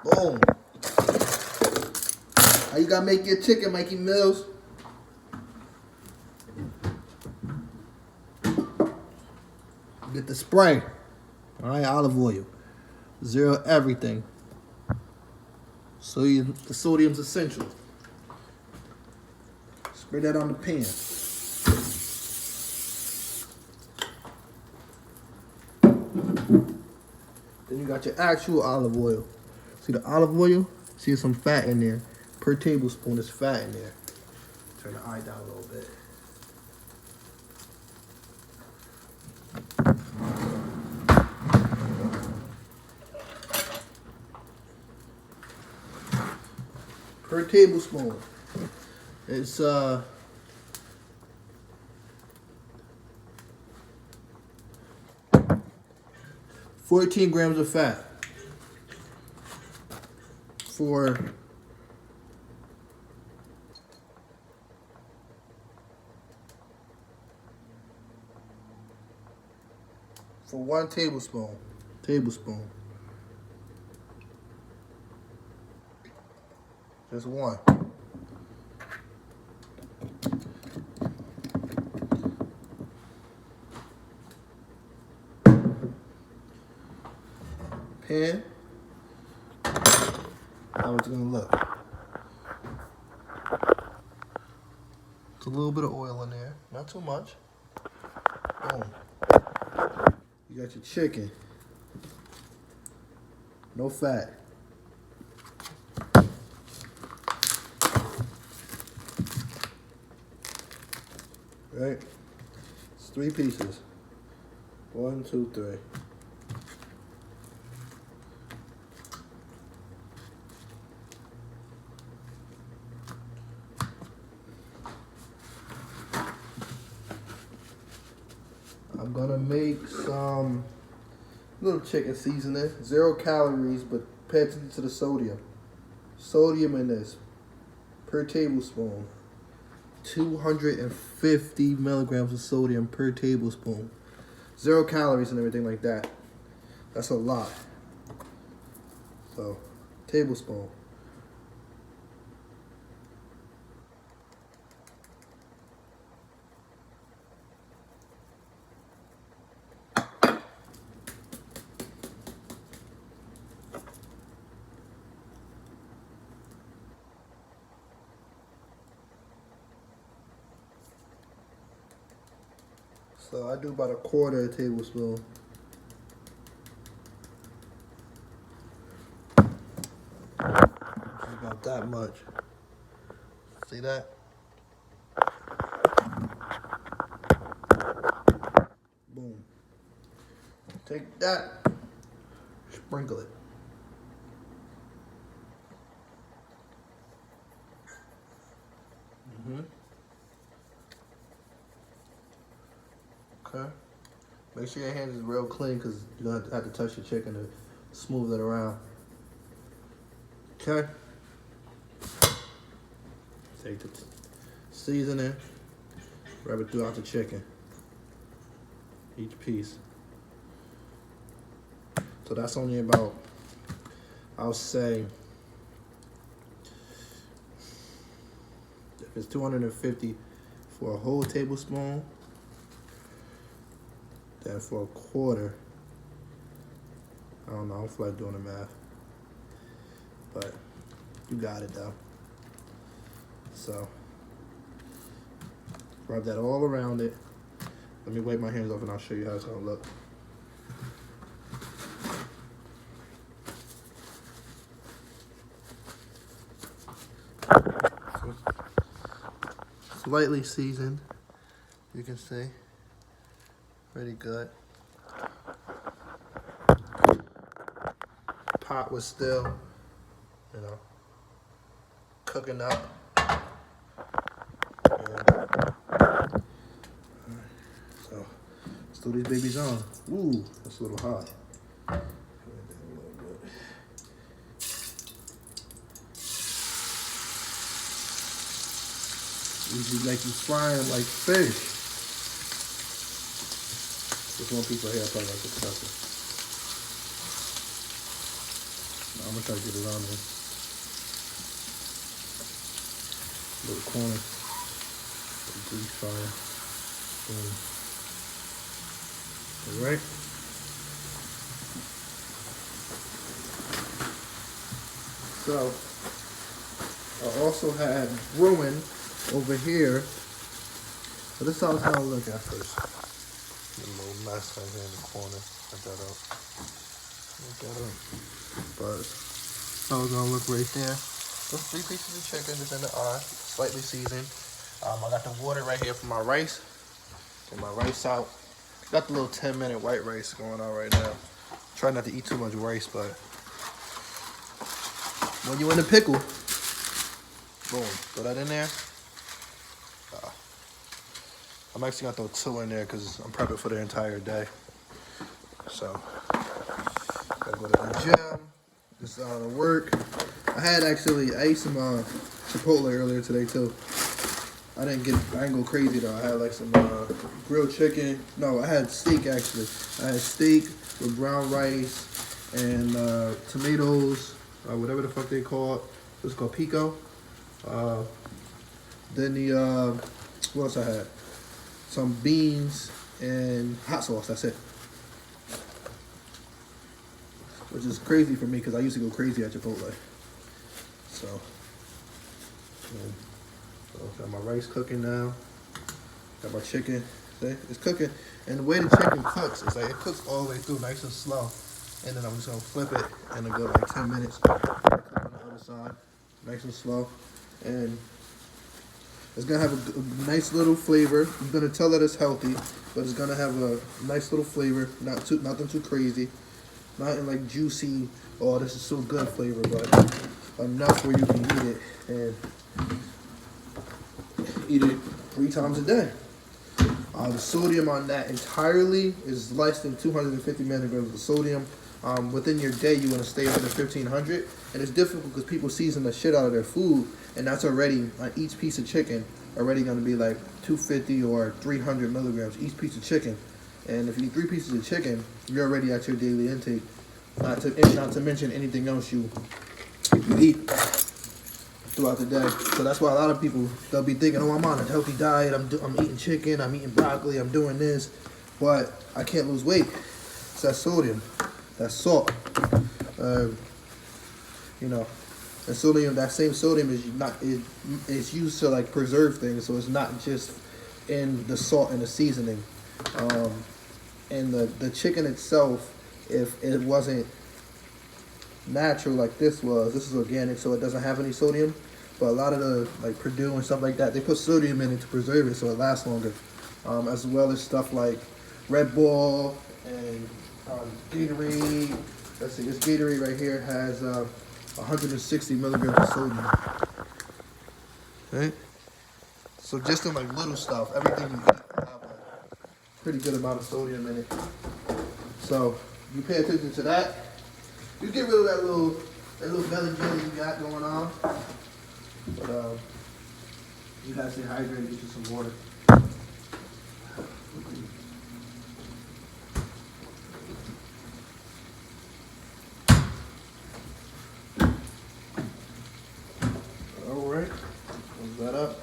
Boom. How you gotta make your chicken, Mikey Mills? Get the spray. All right, olive oil. Zero everything. So the sodium's essential. Spray that on the pan. Then you got your actual olive oil. See the olive oil? See some fat in there. Per tablespoon is fat in there. Turn the eye down a little bit. Per tablespoon. It's 14 grams of fat for one tablespoon. Just one. Pan. How it's gonna look. It's a little bit of oil in there, not too much. Boom. You got your chicken. No fat. Right? It's 3 pieces. 1, 2, 3. I'm gonna make some little chicken seasoning. 0 calories, but pay attention to the sodium. Sodium in this per tablespoon. 250 milligrams of sodium per tablespoon. 0 calories and everything like that. That's a lot. So, tablespoon. So I do about 1/4 tablespoon. About that much. See that? Boom. Take that, sprinkle it. Okay. Make sure your hands is real clean because you're gonna have to touch the chicken to smooth it around. Okay. Take the seasoning, rub it throughout the chicken. Each piece. So that's only about, I'll say, if it's 250 for a whole tablespoon, then for 1/4, I don't know, I don't feel like doing the math. But you got it though. So, rub that all around it. Let me wipe my hands off and I'll show you how it's gonna look. Slightly seasoned, you can see. Pretty good. Pot was still, cooking up. So let's throw these babies on. Ooh, that's a little hot. Usually like you fry them like fish. There's one piece right here I probably like to cut it. I'm gonna try to get it on there. Little corner. Little grease fire. Boom. Alright. So I also had brewing over here. So this is how it's gonna look at first. A little mess right here in the corner. Cut that up. Look that up. But that's how it's gonna look right there. Those 3 pieces of chicken is in the eye, slightly seasoned. I got the water right here for my rice. Get my rice out. Got the little 10-minute white rice going on right now. Try not to eat too much rice, but when you in a pickle, boom, throw that in there. I'm actually gonna throw 2 in there because I'm prepping for the entire day. So, gotta go to the gym. Just out of work. I ate some Chipotle earlier today too. I didn't go crazy though. I had like some grilled chicken. No, I had steak actually. I had steak with brown rice and tomatoes, whatever the fuck they call it. It's called pico. Then what else I had? Some beans and hot sauce. That's it. Which is crazy for me because I used to go crazy at Chipotle. So got my rice cooking now. Got my chicken. See? It's cooking. And the way the chicken cooks is like it cooks all the way through nice and slow. And then I'm just gonna flip it and it'll go like 10 minutes. Cook on the other side. Nice and slow. And it's gonna have a nice little flavor. I'm gonna tell that it's healthy, but it's gonna have a nice little flavor. Nothing too crazy. Nothing like juicy, oh this is so good flavor, but enough where you can eat it and eat it 3 times a day. The sodium on that entirely is less than 250 milligrams of sodium. Within your day, you want to stay under 1,500. And it's difficult because people season the shit out of their food, and that's already, on each piece of chicken, already going to be like 250 or 300 milligrams each piece of chicken. And if you eat 3 pieces of chicken, you're already at your daily intake. Not to mention anything else you eat throughout the day. So that's why a lot of people, they'll be thinking, oh, I'm on a healthy diet, I'm eating chicken, I'm eating broccoli, I'm doing this, but I can't lose weight. It's that sodium, that salt. You know, and sodium, that same sodium is used to like preserve things, so it's not just in the salt and the seasoning. And the chicken itself, if it wasn't natural like this is organic, so it doesn't have any sodium. But a lot of the like Purdue and stuff like that, they put sodium in it to preserve it so it lasts longer. As well as stuff like Red Bull and Gatorade. Let's see, this Gatorade right here has 160 milligrams of sodium. Okay? So just in like little stuff, everything you eat will have a pretty good amount of sodium in it. So you pay attention to that. You get rid of that little belly jelly you got going on. But you gotta stay hydrated, get you some water. Alright, close that up.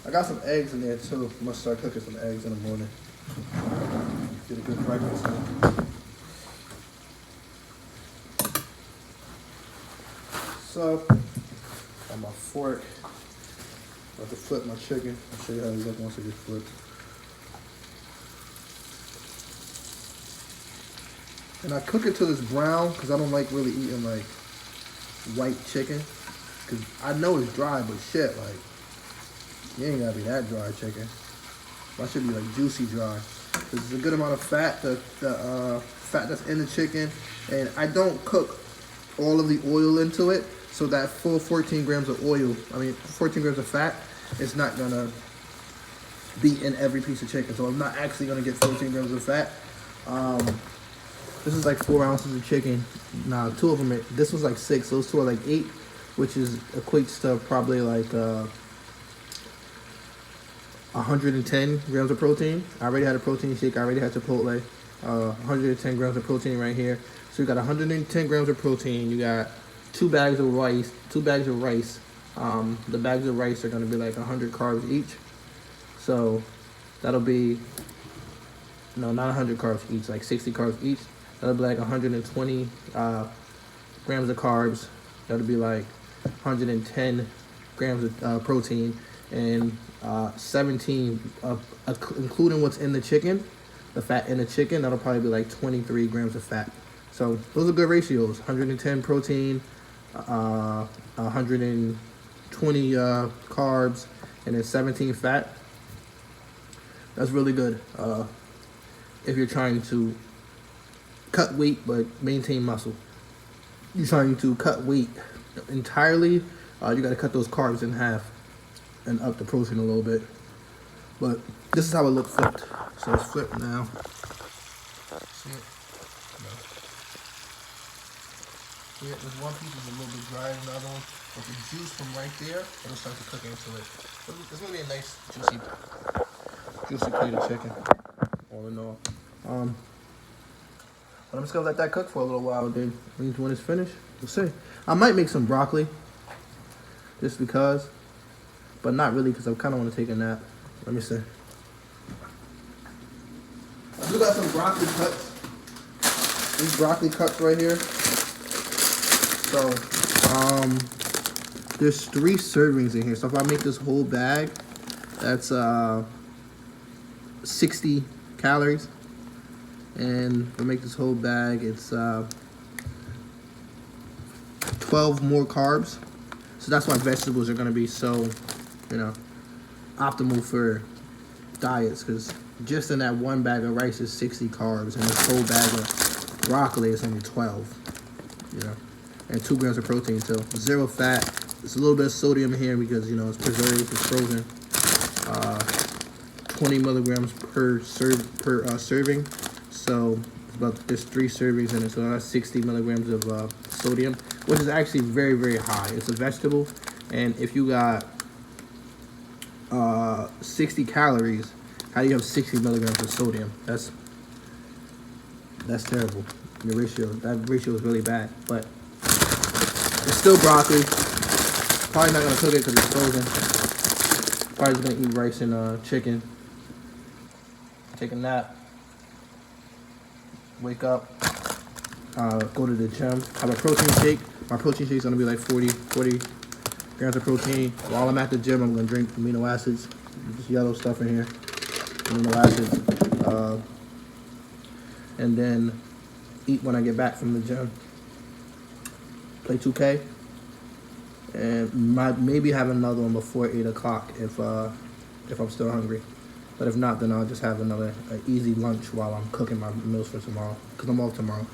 I got some eggs in there too. I'm gonna start cooking some eggs in the morning. Get a good breakfast. So, on my fork, about to flip my chicken. I'll show you how it looks once it gets flipped. And I cook it till it's brown because I don't like really eating like white chicken. Because I know it's dry, but shit, like, you ain't gotta be that dry chicken. Mine should be like juicy dry. There's a good amount of fat, the fat that's in the chicken. And I don't cook all of the oil into it. So that full 14 grams of oil, 14 grams of fat, is not gonna be in every piece of chicken. So I'm not actually gonna get 14 grams of fat. This is like 4 ounces of chicken. Now, 2 of them, this was like 6, those 2 are like 8, which equates to probably like 110 grams of protein. I already had a protein shake, I already had Chipotle. 110 grams of protein right here. So you got 110 grams of protein, you got 2 bags of rice. 2 bags of rice. The bags of rice are gonna be like 100 carbs each. So that'll be, no, not 100 carbs each, like 60 carbs each. That'll be like 120 grams of carbs. That'll be like 110 grams of protein, and 17, including what's in the chicken, the fat in the chicken. That'll probably be like 23 grams of fat. So those are good ratios. 110 protein, 120 carbs, and then 17 fat. That's really good if you're trying to cut weight but maintain muscle. You're trying to cut weight entirely, you got to cut those carbs in half and up the protein a little bit. But this is how it looks flipped. So it's flipped now. See it? No. See it? This one piece is a little bit drier than the other one, but the juice from right there, it'll start to cook into it. It's gonna be a nice juicy plate of chicken, all in all. But I'm just gonna let that cook for a little while. Then when it's finished, we'll see. I might make some broccoli, just because, but not really, because I kind of want to take a nap. Let me see. I do got some broccoli cuts. These broccoli cuts right here. So, there's 3 servings in here. So if I make this whole bag, that's 60 calories. And if I make this whole bag, it's 12 more carbs. So that's why vegetables are gonna be so, optimal for diets, because just in that one bag of rice is 60 carbs, and this whole bag of broccoli is only 12, and 2 grams of protein, so 0 fat. There's a little bit of sodium in here because, it's preserved, it's frozen. 20 milligrams per serving. So there's 3 servings in it, so that's 60 milligrams of sodium, which is actually very, very high. It's a vegetable, and if you got 60 calories, how do you have 60 milligrams of sodium? That's terrible. That ratio is really bad, but it's still broccoli. Probably not gonna cook it because it's frozen. Probably just gonna eat rice and chicken. Take a nap. Wake up, go to the gym, have a protein shake. My protein shake is gonna be like 40 grams of protein. While I'm at the gym, I'm gonna drink amino acids. This yellow stuff in here, amino acids, and then eat when I get back from the gym. Play 2K, and maybe have another one before 8 o'clock if I'm still hungry. But if not, then I'll just have an easy lunch while I'm cooking my meals for tomorrow, because I'm off tomorrow.